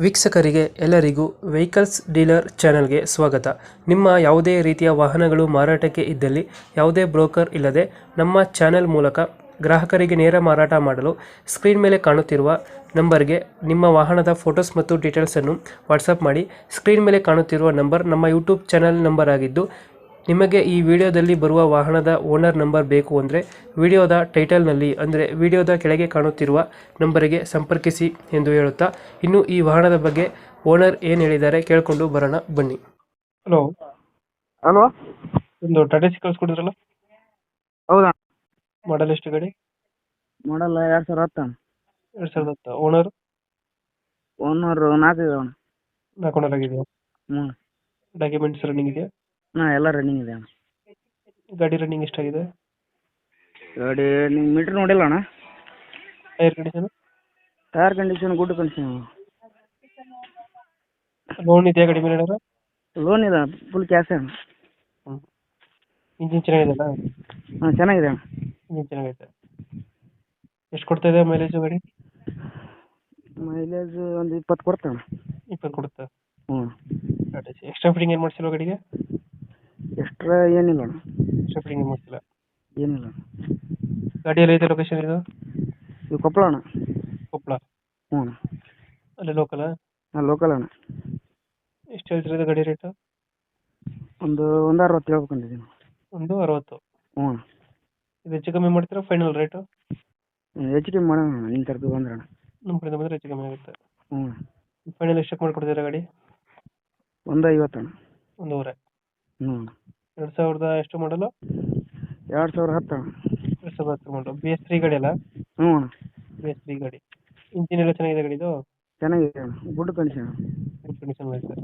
ವೀಕ್ಷಕರಿಗೆ ಎಲ್ಲರಿಗೂ vehicles dealer ಚಾನೆಲ್ಗೆ ಸ್ವಾಗತ. ನಿಮ್ಮ ಯಾವುದೇ ರೀತಿಯ ವಾಹನಗಳು ಮಾರಾಟಕ್ಕೆ ಇದ್ದಲ್ಲಿ ಯಾವುದೇ ಬ್ರೋಕರ್ ಇಲ್ಲದೆ ನಮ್ಮ ಚಾನೆಲ್ ಮೂಲಕ ಗ್ರಾಹಕರಿಗೆ ನೇರ ಮಾರಾಟ ಮಾಡಲು ಸ್ಕ್ರೀನ್ ಮೇಲೆ ಕಾಣುತ್ತಿರುವ ನಂಬರ್ಗೆ ನಿಮ್ಮ ವಾಹನದ ಫೋಟೋಸ್ ಮತ್ತು ಡೀಟೇಲ್ಸನ್ನು ವಾಟ್ಸಪ್ ಮಾಡಿ. ಸ್ಕ್ರೀನ್ ಮೇಲೆ ಕಾಣುತ್ತಿರುವ ನಂಬರ್ ನಮ್ಮ ಯೂಟ್ಯೂಬ್ ಚಾನೆಲ್ ನಂಬರ್ ಆಗಿದ್ದು, ನಿಮಗೆ ಈ ವಿಡಿಯೋದಲ್ಲಿ ಬರುವ ವಾಹನದ ಓನರ್ ನಂಬರ್ ಬೇಕು ಅಂದರೆ ವಿಡಿಯೋದ ಟೈಟಲ್ನಲ್ಲಿ ಅಂದರೆ ವಿಡಿಯೋದ ಕೆಳಗೆ ಕಾಣುತ್ತಿರುವ ನಂಬರಿಗೆ ಸಂಪರ್ಕಿಸಿ ಎಂದು ಹೇಳುತ್ತಾ, ಇನ್ನು ಈ ವಾಹನದ ಬಗ್ಗೆ ಓನರ್ ಏನು ಹೇಳಿದ್ದಾರೆ ಕೇಳಿಕೊಂಡು ಬರೋಣ ಬನ್ನಿ. Hello, hello. ಒಂದು ಟಾಟಾ ಸಿ ಕಳಿಸ್ಕೊಡಿದ್ರಲ್ಲ, ಹೌದಾ? ಮಾಡಲ್ ಎಷ್ಟು ಗಾಡಿ? ಮಾಡಲ್ಲ 2010. 2010. Owner owner 4 ಇದಾವಣ. 4 ಓನರ್ ಆಗಿದೆಯಾ? ಹ್ಞೂ. ಡಾಕ್ಯುಮೆಂಟ್ಸ್ ರನ್ನಿಂಗ್ ಇದೆಯಾ? ಹಾಂ, ಎಲ್ಲ ರನ್ನಿಂಗ್ ಇದೆ ಅಣ್ಣ. ಗಾಡಿ ರನ್ನಿಂಗ್ ಎಷ್ಟಾಗಿದೆ? ಗಾಡಿ ನೀವು ಮೀಟ್ರ್ ನೋಡಿಲ್ಲ ಅಣ್ಣ? Tyre condition? Tyre condition good condition. Loan ಇದೆಯಾ ಗಾಡಿ ಮೇಲೆ ಏನಾರ? ಲೋನ್ ಇದೆ, ಫುಲ್ ಕ್ಯಾಶ್ ಅಣ್ಣ. ಇಂಜಿನ್ ಚೆನ್ನಾಗಿದೆಯಲ್ಲ? ಹಾಂ, ಚೆನ್ನಾಗಿದೆ ಅಣ್ಣ. ಇಂಜಿನ್ ಚೆನ್ನಾಗೈತೆ. ಎಷ್ಟು ಕೊಡ್ತಾ ಇದೆ ಮೈಲೇಜು ಗಾಡಿ? ಮೈಲೇಜ್ ಒಂದು 20 ಕೊಡ್ತೇವೆ ಅಣ್ಣ. 20 ಕೊಡುತ್ತಾ? ಹ್ಞೂ. ಎಕ್ಸ್ಟ್ರಾ ಫಿಟ್ಟಿಂಗ್ ಏನು ಮಾಡಿಸಿಲ್ವ ಗಾಡಿಗೆ? ಎಕ್ಸ್ಟ್ರಾ ಏನಿಲ್ಲ ಅಣ್ಣ. ಎಕ್ಸ್ಟ್ರಾ ಫಿಟ್ಟಿಂಗ್ ಏನು ಮಾಡಿಸಿಲ್ಲ? ಏನಿಲ್ಲ. ಗಾಡಿ ಎಲ್ಲ ಐತೆ ಲೊಕೇಶನ್ ಇದು? ಇದು ಕೊಪ್ಪಳ ಅಣ್ಣ. ಕೊಪ್ಪಳ? ಹ್ಞೂ ಅಣ್ಣ. ಅಲ್ಲೇ ಲೋಕಲಾ? ಹಾಂ, ಲೋಕಲ್ ಅಣ್ಣ. ಎಷ್ಟು ಹೇಳ್ತಿರೋದು ಗಾಡಿ ರೇಟು? ಒಂದು 60 ಹೇಳ್ಬೇಕಂದಿದ್ದೀನಿ. 60? ಹ್ಞೂ ಅಣ್ಣ. ಇದು ಹೆಚ್ಚು ಕಮ್ಮಿ ಮಾಡ್ತೀರಾ ಫೈನಲ್ ರೇಟು? ಹೆಚ್ಚು ಕಮ್ಮಿ ಮಾಡೋಣ ಅಣ್ಣ, ನಿಮ್ಮ ತರಫಿಗೆ ಬಂದ್ರೆ ಅಣ್ಣ. ನಮ್ಮ ಕಡೆಯಿಂದ ಬಂದರೆ ಹೆಚ್ಚು ಕಮ್ಮಿ ಆಗುತ್ತೆ. ಹ್ಞೂ. ಫೈನಲ್ ಎಷ್ಟಕ್ಕೆ ಮಾಡಿಕೊಡ್ತೀರಾ ಗಾಡಿ? 150 ಅಣ್ಣ. 1.5? ಹ್ಞೂ. 2000 ಎಷ್ಟು ಮಾಡಲು? 2010 ಅಣ್ಣ. 2010 ಮಾಡಲು. BS3 ಗಾಡಿ ಅಲ್ಲ? ಹ್ಞೂ ಅಣ್ಣ. BS3 ಗಾಡಿ. ಇಂಜಿನ್ ಎಲ್ಲ ಚೆನ್ನಾಗಿದೆ ಗಾಡಿದು? ಚೆನ್ನಾಗಿದೆ ಅಣ್ಣ, ಗುಡ್ ಕಂಡೀಷನ್. ಗುಡ್ ಕಂಡೀಷನ್ ಐತೆ.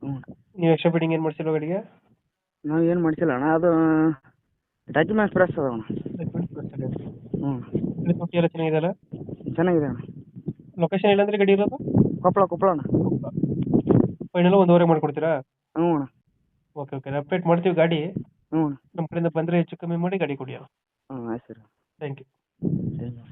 ಹ್ಞೂ. ನೀವು ಎಕ್ಸ್ಟ್ರಾ ಫಿಟ್ಟಿಂಗ್ ಏನು ಮಾಡಿಸಿಲ್ವ ಗಾಡಿಗೆ? ನಾವು ಏನು ಮಾಡಿಸಿಲ್ಲ ಅಣ್ಣ, ಅದು ಡಾಕ್ಯುಮೆಂಟ್ಸ್ ಫ್ರೆಶ್ ಅದಾವ ಅಣ್ಣ. ಡಾಕ್ಯುಮೆಂಟ್ಸ್ ಪ್ಲಸ್ ಇದೆ. ಹ್ಞೂ. ಇಲ್ಲಿ ತೊಟ್ಟಿ ಎಲ್ಲ ಚೆನ್ನಾಗಿದೆ ಅಲ್ಲ? ಚೆನ್ನಾಗಿದೆ ಅಣ್ಣ. ಲೊಕೇಶನ್ ಇಲ್ಲಾಂದ್ರೆ ಗಾಡಿ ಇರೋದು? ಕೊಪ್ಪಳ ಅಣ್ಣ. ಫೈನಲ್ 1.5 ಮಾಡಿಕೊಡ್ತೀರಾ? ಹ್ಞೂ ಅಣ್ಣ. ಓಕೆ ಓಕೆ, ಅಪ್ಡೇಟ್ ಮಾಡ್ತೀವಿ ಗಾಡಿ. ಹ್ಞೂ ಅಣ್ಣ. ನಮ್ಮ ಕಡೆಯಿಂದ ಬಂದರೆ ಹೆಚ್ಚು ಕಮ್ಮಿ ಮಾಡಿ ಗಾಡಿ ಕೊಡಿ. ಹಾಂ, ಆಯ್ತು sir. Thank you. Thank you.